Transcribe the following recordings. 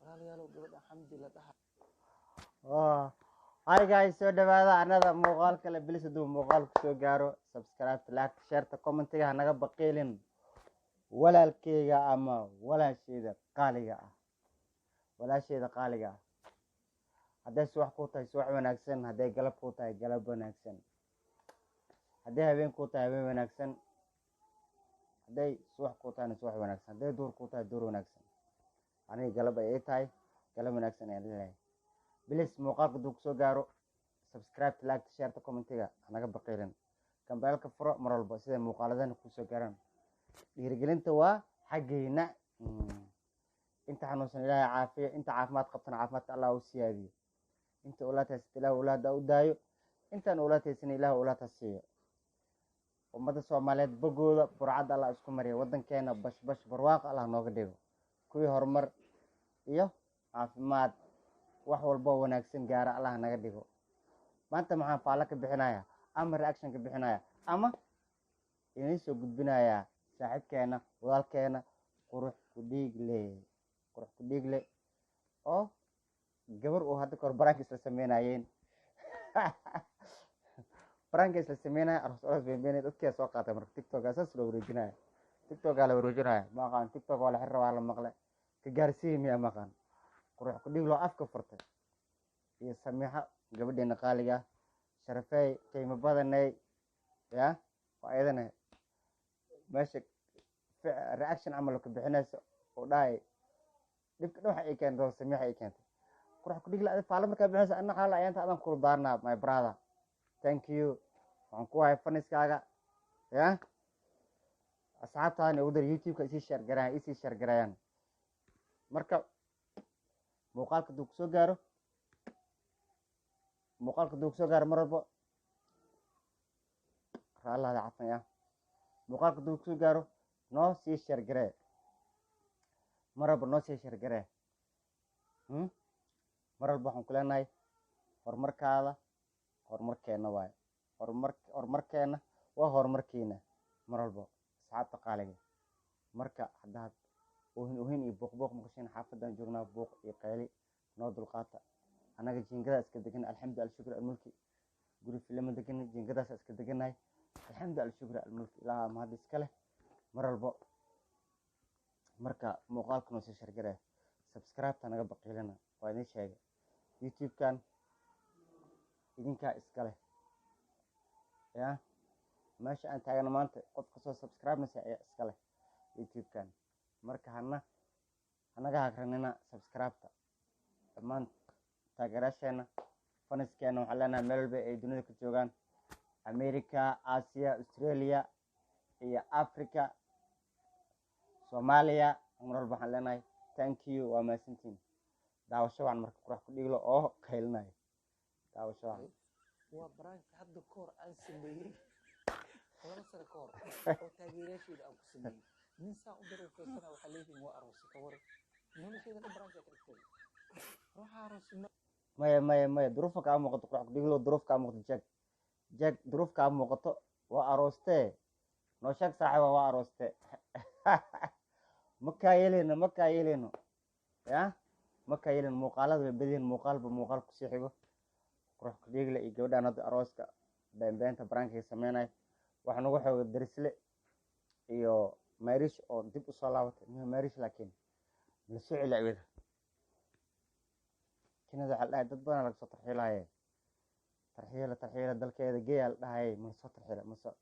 walaalayaalow gabadha xamdi la dhaha Hi guys, soo dhawaada anada muuqaal kale bilis haduu muuqaal ku soo gaaro subscribe, like, share, comment-ga hanaga baqiilin walaalkeyga ama walaasheeda qaaliga ah. Walaasheeda qaaliga ah. Haday subax ku tahay subax wanaagsan, haday galab ku tahay galab wanaagsan. Haday habeen ku tahay habeen wanaagsan. Haday subax ku tahay subax wanaagsan, haday duur ku tahay duur wanaagsan. Aniga galab ay tahay galab wanaagsan ayaan leeyahay. bilis muuqaalka duu soo gaaro subscribe, like, share, comment-ga hanaga baqiilin kambeelka furo mar walba sida muuqaaladan ku soo gaaraan. Dhiirigelinta waa xageena. Inta xanuunsan ilaahay caafiyo, inta caafimaad qabtana caafimaadka Allah u siyaadiyo. Inta ulaad haysta ilaahay ulaada u daayo, intaan ulaad haysan ilaahay ulaad ha siiyo. Ummada Soomaaliyeed bogooda burcad Allah isku mariyo, wadankeena bash barwaaqo Allah nooga dhigo, kuwii horumar iyo caafimaad wax walba wanaagsan gaara Allah naga dhigo. Maanta maxaan faala ka bixinayaa ama reaction ka bixinayaa ama inay soo gudbinayaa saaxiibkeena walaalkeena qurux ku dhiigle oo gabar uu hadda kor barankis la sameynayeen barankis la sameynaya aroos beenbeen dadkii soo qaatay marka TikTok asaas loo wareejinaya. TikTok la wareejinaya ma aqaan TikTok wala xir waa la maqlay ka gaarsiin miya ma aqaan qurux ku dhiiglo afka furtay iyo samiixa gabadheena qaaliga sharafay qiimo badanay ya waa ayadana meesha reaction amal ku bixinayso oo dhaay dibka waxa ay keento samiixa ay keento qurux ku dhigla faala marka bixinayso anna xaal ayanta adan ku daarna my brother, thank you waxaan ku hay faniskaaga ya asxaabtaana ugu dar YouTube-ka isi share garayaan marka muuqaalka duu soo gaaro mar walba raallada cafaya muuqaalka duu soo gaaro noo sii share garee mar walba noo sii share garee mar walba waxaan ku leenahay horumarkeena waaye horumarkeena waa horumarkeena mar walba asxaabta qaaliga. Marka haddaad oohin iyo buuq maqashin xaafadan joognaa buuq iyo qayli noo dulqaata anaga jiingada iska degan alxamdu shukr almulki guri filama degan jiingadaas iska deganahay alxamdu shukr almulki ilaaha mahad iska leh mar walba. Marka muuqaalka noo soo shargare subscribe naga baqiilina waa idin sheegay YouTube-kan idinka iska leh ya meesha aan taagana maanta qof kasoo subscribe nasa ayaa iska leh YouTube-kan marka hanaga hagranina subscribe-ta dhammaan taageerayaasheena faniskeena waxaan leenahay meel walba ay dunida ka joogaan America, Asia, Australia iyo Africa, Soomaaliya mar walba waxaan leenahay thank you waa mahadsantiin. Daawasho waan marka qurux ku dhiglo oo qaylinayo daawasho waa brank hadda koor aan sameeyay laba sano koor oo taageerayaasheeda aan ku sameeyay nin saa u daray feesana waxa leeyihiin waa aroos ka war nolosheeda ka brank ka dhigtay ruuxa aroos maya duruufka ka muuqato qurux ku dhiglo duruufka ka muuqato jag duruufka ka muuqato waa arooste noo sheeg saaxiiba waa arooste maka yeeleno ya maka yeeleno muuqaalada way badiyeen muuqaal ku sii xigo qurux ku dhigle iyo gabadhan hadda arooska beenbeenta brankiga sameynay waxa nagu xoog darisle iyo Marish oo dib u soo laabatay Marish laakiin la soo celiyay kinada hal dad badan laga soo tarxiilay tarxiila dalkeeda geeyal dhahay ma soo tarxiila ma soo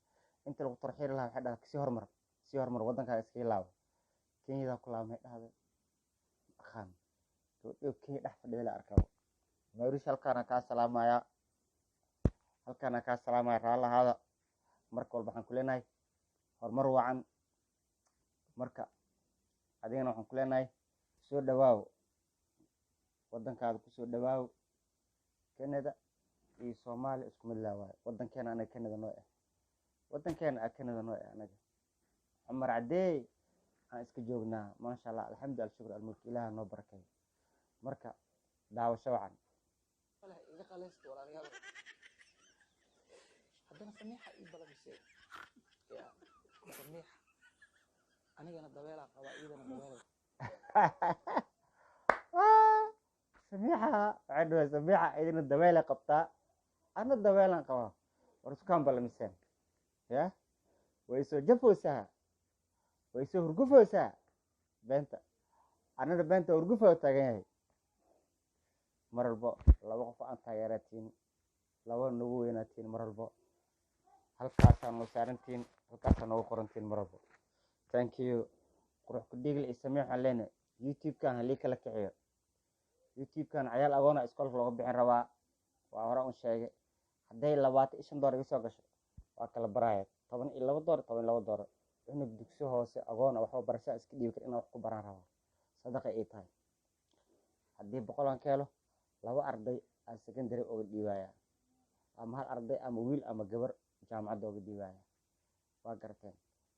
inta lagu tarxiil lahaa waxa dhahay si hormar wadanka iska ilaabo Kenya ku laabmay dhahday khan oo kii dhax fadhiya la arkay Marish halkaana ka salaamaya raalahaada marka walba waxaan ku leenahay horumar wacan marka adigana waxaan ku leenahay soo dhawaaw wadankaada ku soo dhawaaw Canada iyo Soomaaliya isku mid laa wadankeena anaga Canada noo anaga Umar Cadey aan iska joognaa maasha Allah alxamdu shukr almulki ilaaha noo barakay marka daawasho wacan iga qalaysto walaalayaal haddana samiixa ii balamisay ya samiixa anigana dabeela qaba iyadana dabeela سميحة عدوى سميحة إذن الدوالة قبطة أنا الدوالة قوا ورسكان بلا مسان يا ويسو جفوسها ويسو هرقفوسها بنت أنا بنت هرقفو تاجي مر البو لو وقف أنت تاجرتين لو نبوينتين مر البو هل كاسان وسارنتين هل كاسان وقرنتين مر البو thank you قروح كديق الإسماع علينا يوتيوب كان هليك لك عير يوتيوب كان عيال أغونا إسكول فلوغ بحين روا وأوراء شيء هدي اللوات إيشن دور يسوق شيء وأكل براية طبعا إلا ودور طبعا لا ودور إنه بدكسو هو سي أغونا وحو برشا إسكدي يمكن إنه وحكو بران روا صدقة إيه تاي هدي بقولان كيلو لو أرضي السكندري أو الديوايا أما هالأرضي أما ويل أما جبر جامعة دوغ الديوايا وقرتين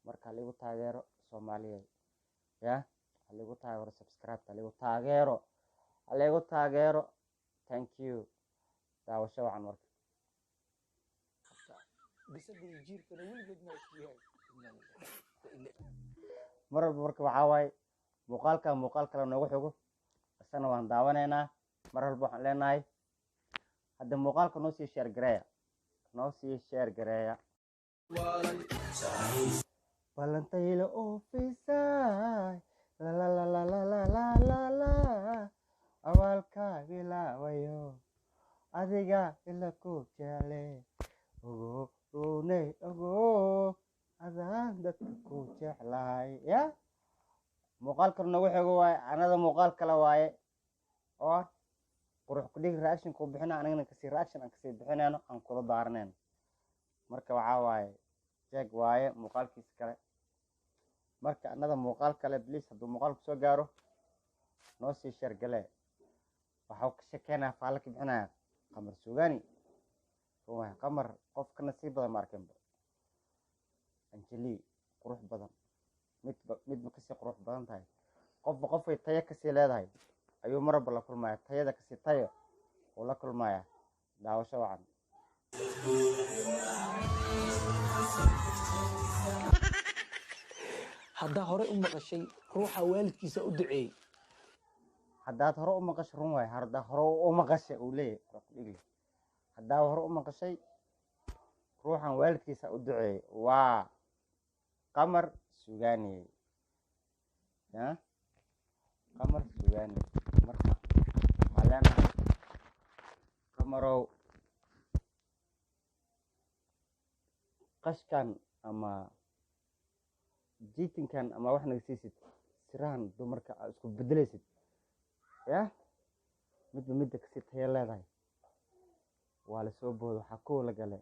marka ligu taageero Soomaaliyeed ya ligu taageero subscribe ligu taageero thank you daawasho wacan marka bisadii jiirkana weligeed ma isku yahay marka waxaa waaye muuqaal kale noogu xigo isana waan daawanaynaa mar walba waxaan leenahay hadda muuqaalka noo sii share gareeya Valentine ofisay la la la la la la la la la awalka bilaawayo adiga ila ku jeclay ogo runay ogo adaan dadka ku jeclay ya muuqaalka nagu xigo waaye anada muuqaal kale waaye oo qurux ku dhig reaction ku bixina anagana kasi reaction aan kasi bixinayno aan kula daarneen marka waxaa waaye jeeg waaye muuqaalkiisa kale marka anada muuqaal kale please hadduu muuqaalku soo gaaro noo sii share galee waxaa ka sheekeynaa faala ka bixinaya qamar suugaani ruuxa qamar qofka nasiib badan ma arkinba anjeli qurux badan midba kasii qurux badan tahay qofba qofay tayo kasii leedahay ayuu marba la kulmaya tayada kasii tayo uu la kulmaya daawasho wacan haddaa hore u maqashay ruuxa waalidkiisa u duceeyey haddaad hore u maqashay run waay haddaa hore u maqashay uu leeyahay haddaa hore u maqashay ruuxan waalidkiisa u duceeyey waa qamar suugaani ya qamar suugaani marka waxaa leenahay qamarow qashkan ama jiitinkan ama wax naga siisid sirahan dumarka aad isku bedelaysid ya midda kasii tayo leedahay waa lasoo booda waxaa kow la gale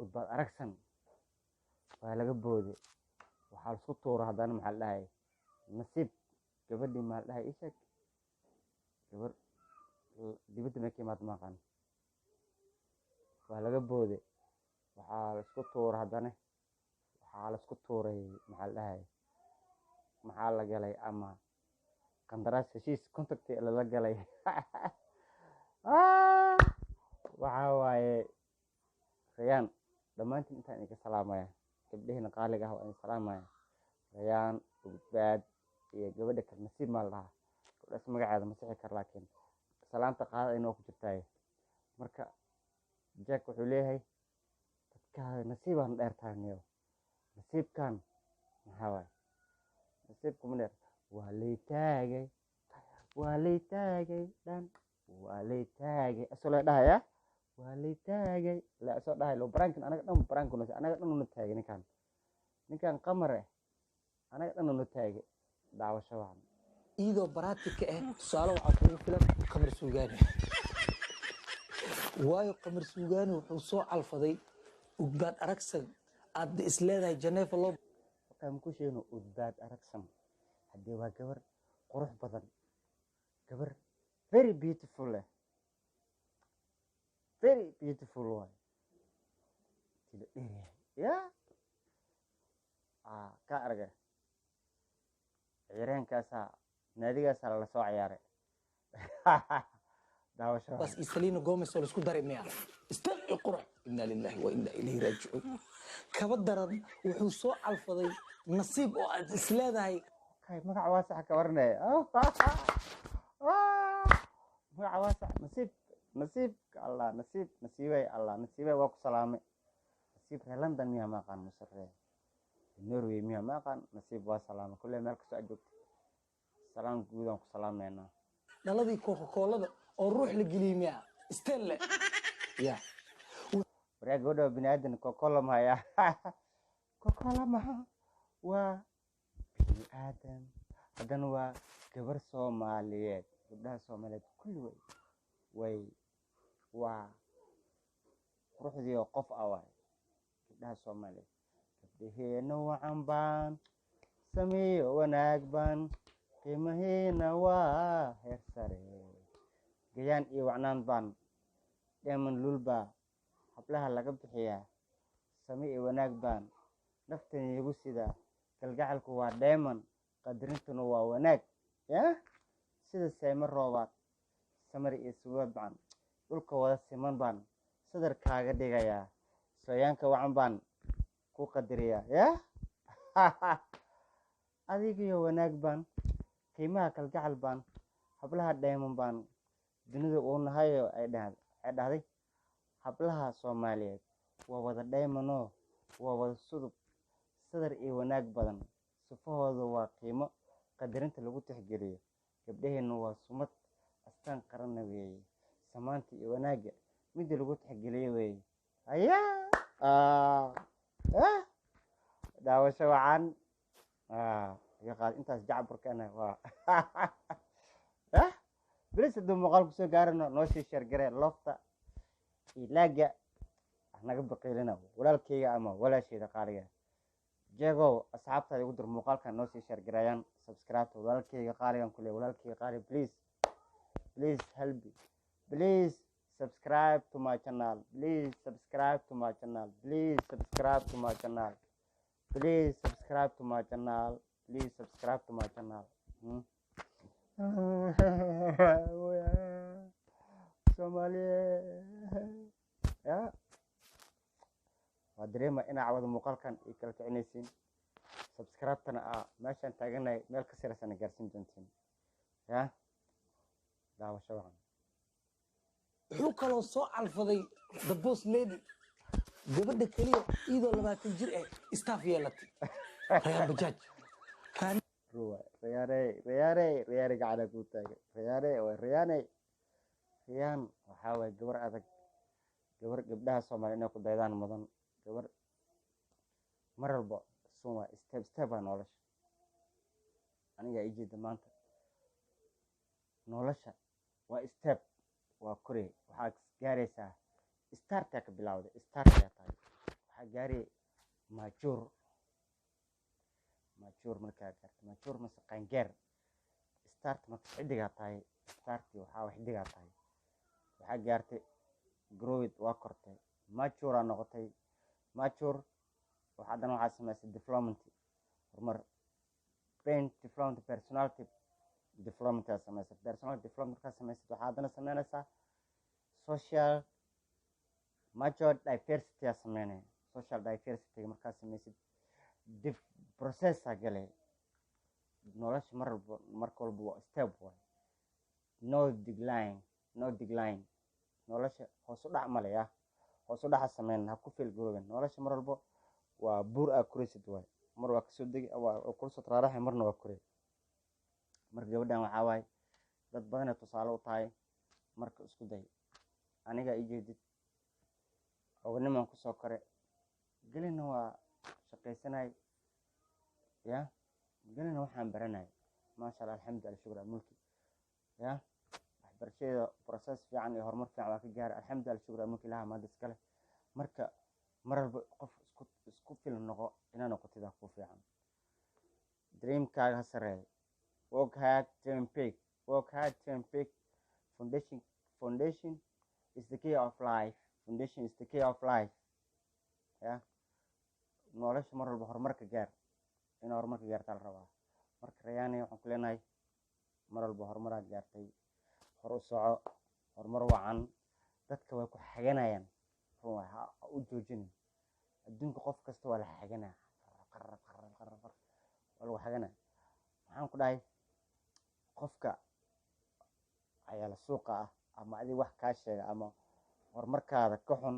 udbaad aragsan waa laga boode waxaa laisku tuura haddana maxaa la dhahay nasiib gabadhii maa la dhahay isheeg gabar dibadda ma ka imaad maaqan waa laga boode waxaa laisku tuura haddana waxaa laisku tuuray maxaa la dhahay maxaa la galay ama qandaraas heshiis contacti lala galay waxaa waaye rayaan dhammaantiin intaan idinka salaamaya gabdhahina qaaliga ah waa idin salaamaya rayaan ugbaad iyo gabadha kale nasiib maa la dhahaa gabdhaas magaceeda ma sixi kar laakiin salaanta qaada inoo ku jirtaaye marka jack wuxuu leeyahay dadkaada nasiibaan dheertaaniyo nasiibkan maxaa waaye nasiibkuma dheer waa lay taagay dhan waa lay taagay asoo la dhahaya waa lay taagay la asoo dhahay lo barankin anaga dhan una taagay ninkan qamar anaga dhan una taagay daawasho wacan iyadoo baraatika ah tusaale waxaa kugu filan qamar suugaani waayo qamar suugaani wuxuu soo calfaday ugbaad aragsan aad isleedahay janeefa loo waxaan ku sheegno udbaad aragsan haddii waa gabar qurux badan gabar very beautiful waay tila dheeryahay ya ka arga ciireenkaasaa naadigaasaa lala soo ciyaaray daawasho bas isalina gomes oo isku daray miya istaan iyo qurux inna lillahi wa inna ilayhi raaji'un kaba daran wuxuu soo calfaday nasiib oo aad isleedahay kay magac waa sax ka warnay magaca waasac nasiibka allah nasiibay allah nasiibay waa ku salaamay nasiib reer london miyaa ma aqaan mase reer norway miyaa ma aqaan nasiib waa salaamay kulle meel kastoo aad joogto salaam guud aan ku salaameynaa dhaladii coca-colada oo ruux la geliyey miya stelle ya waraa gabadha bini aadan kokola mahaya kokola maha waa bini aadan haddana waa gabar soomaaliyeed gabdhaha soomaaliyeed kulli way waa quruxdii oo qof ah waay gabdhaha soomaaliyeed gabdhaheena wacan baan sameeyo wanaag baan qiimaheena waa heer sare gayaan iyo wacnaan baan dheeman lulbaa hablaha laga bixiyaa same iyo wanaag baan naftan igu sidaa kalgacalku waa dheeman qadarintuna waa wanaag ya sida saymo roobaad samar iyo suwaad baan dhulka wada siman baan sadar kaaga dhigayaa sooyaanka wacan baan ku qadariyaa ya adigiyo wanaag baan qiimaha kalgacal baan hablaha dheeman baan dunida uu nahayo ay dhahday hablaha soomaaliyeed waa wada dheemanoo waa wada sudub sadar iyo wanaag badan sifahooda waa qiimo qadarinta lagu tixgeliyo gabdhaheena waa sumad astaan qaranna weeye samaanta iyo wanaagga midda lagu tixgeliyo weeye daawasho wacan intaas jacburkana waa bilis hadduu muuqaal kusoo gaarano noo sii sheergaree lofta iyo laaga naga baqiilina walaalkeyga ama walaasheyda qaaliga jeegow asxaabtaada igu dir muuqaalkan noo sii sheergareeyaan subscribe walaalkeyga qaaligan kule walaalkeyga qaali please help me please subscribe to my channel please subscribe to my channel please subscribe to my channel please subscribe to my channel please subscribe to my channel Soomaaliya ya waa dareema inaa cawada muuqaalkan ay kala kicinaysiin subscribe-tana meeshaan taaganay meel ka sirasana gaarsiin doontiin ya daawasho wacan wuxuu kaloo soo calfaday the boss lady gabadha keliya iyadoo 20 jir staff yeelatay rayaan bajaaj riyaare gacana ku taagay riyaan waxaa waay gabar adag gabar gabdhaha soomaaliya inay ku daydaan mudan gabar mar walba suma step baa nolosha aniga ijeeda maanta nolosha waa step waa kore waxaad gaaraysaa starta ka bilawday starta tahay waxaa gaari majuur markaa gaarta majuur mase qaangeer start marka xidigaa tahay starti waxaa xidigaa tahay waxaa gaartay growid waa kortay majuuraa noqotay majuur haddana waxaa samaysay development horumar brain development personality development aa samaysay personality development markaa samaysay waxaa haddana sameynaysaa social major diversity aa sameynaya social diversity markaa samaysid processa galay nolosha marka walba waa step waay no decline nolosha hoos u dhac male hoos u dhaca sameyn ha ku feel garooben nolosha mar walba waa buur aa kuraysid waay mar waa kasoo degi waa kulasoo taraaraxay marna waa kuray marka gabadhan waxaa waaye dad badanay tusaale u tahay marka isku day aniga ijeedid oganimaan kusoo kore gelina waa shaqaysanay ya gelina waxaan baranay maasha allah alxamdulilah shukr mulki ya waxbarashadeeda process fiican iyo horumar fiican waa ka gaaray alxamdulilah shukr mulki ilaha maanta iskale marka mar walba qof isku filan noqo inaa noqotida ku fiican dreamkaaga ha sareeyo work hard dream big foundation is the key of life ya nolosha mar walba horumarka gaar inaa horumarka gaartaa la rabaa marka rayaani waxaan ku leenahay mar walba horumaraad gaartay hor u soco horumar wacan dadka way ku xaganayaan ha u joojinin adduunka qof kasta waa la xaganaa waa lagu xaganaa maxaan ku dhahay qofka ayaa la suuqa ah ama adi wax kaa sheega ama horumarkaada ka xun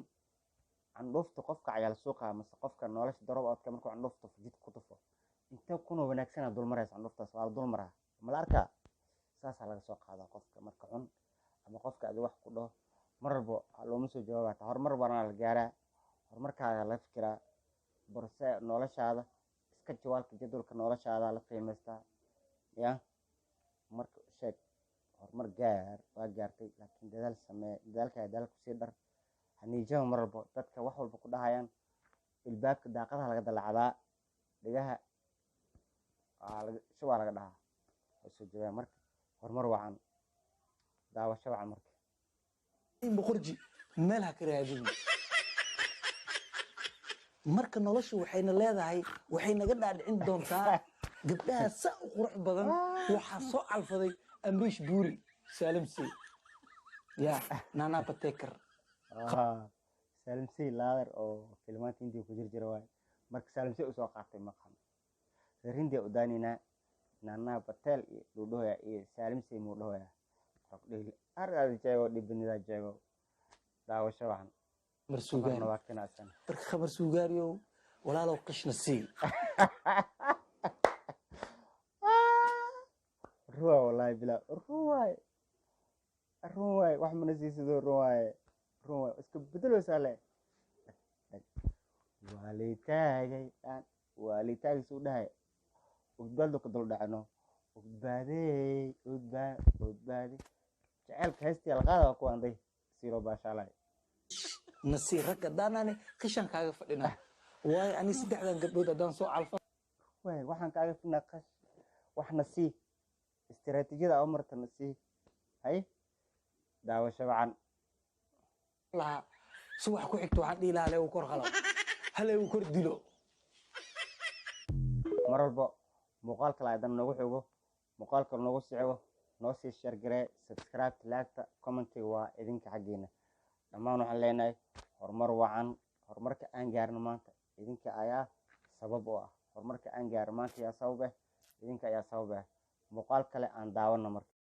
candhuufta qofka ayaa la suuqa mase qofka nolosha darob oodka markuu candhuuf tufo jid ku tufo intee kunoo wanaagsanaa dulmaraysa candhuuftaas waa la dulmaraa mala arkaa saasaa laga soo qaadaa qofka marka xun ama qofka adi wax ku dhaho mar walbo looma soo jawaaba hataa horumar baana la gaaraa horumarkaaga la fikiraa balse noloshaada iska jawaalka jadwalka noloshaada la qiimaystaa ya marka sheeg horumar gaar waa gaartay laakiin dadaal samee dadaalkaa dadaal kusii dhar haniijaba mar walbo dadka wax walba ku dhahayaan ilbaabka daaqadaha laga dalacdaa dhigaha shubaa laga dhahaa waa soo jawaab marka horumar wacan daawasho wacan marka boqorji meel ha ka raadin marka nolosha waxayna leedahay waxay naga dhaadhicin doontaa gabdhaha saa u qurux badan waxaa soo calfaday amriish buuri saalimsi ya nana pateker saalimsi laadar oo filmaanta intii ku jir jira waay marka saalimsi usoo qaatay maqan rindii u daaninaa nana patel iyo dhudhoya iyo saalimsi muu dhahoya rabdhili argaada jeego dhibinida jeego daawasho wacan marsuugaan marka khabar suugaariyow walaalow qishna sii ruwa wallahi bilaa run waay wax mana siisidoo run waay iska bedeloosaa le waa liitaagay suu dhahay udbaadlo ka dul dhacno udbaade jaceylka heystii alqaada waa ku anday siiroo baashaalay nasii ragga daanani qishan kaaga fadhina waayo ani saddexdan gabdhood haddaan soo calfa waay waxaan kaaga fidnaa qash wax nasii istiraatiijiyada marta nasii hay daawasho wacan lahaa subax ku xigto waxaan dhihi lahaa hale uu kor qalo hale uu kor dilo mar walbo muuqaalka laadan noogu xogo muuqaalka noogu sicgo noo sii sheergaree subscribe laagta commentiga waa idinka xaggeena dhammaan waxaan leenahay horumar wacan horumarka aan gaarno maanta idinka ayaa sabab u ah horumarka aan gaarno maanta ayaa sabab ah idinka ayaa sabab ah muuqaal kale aan daawano marka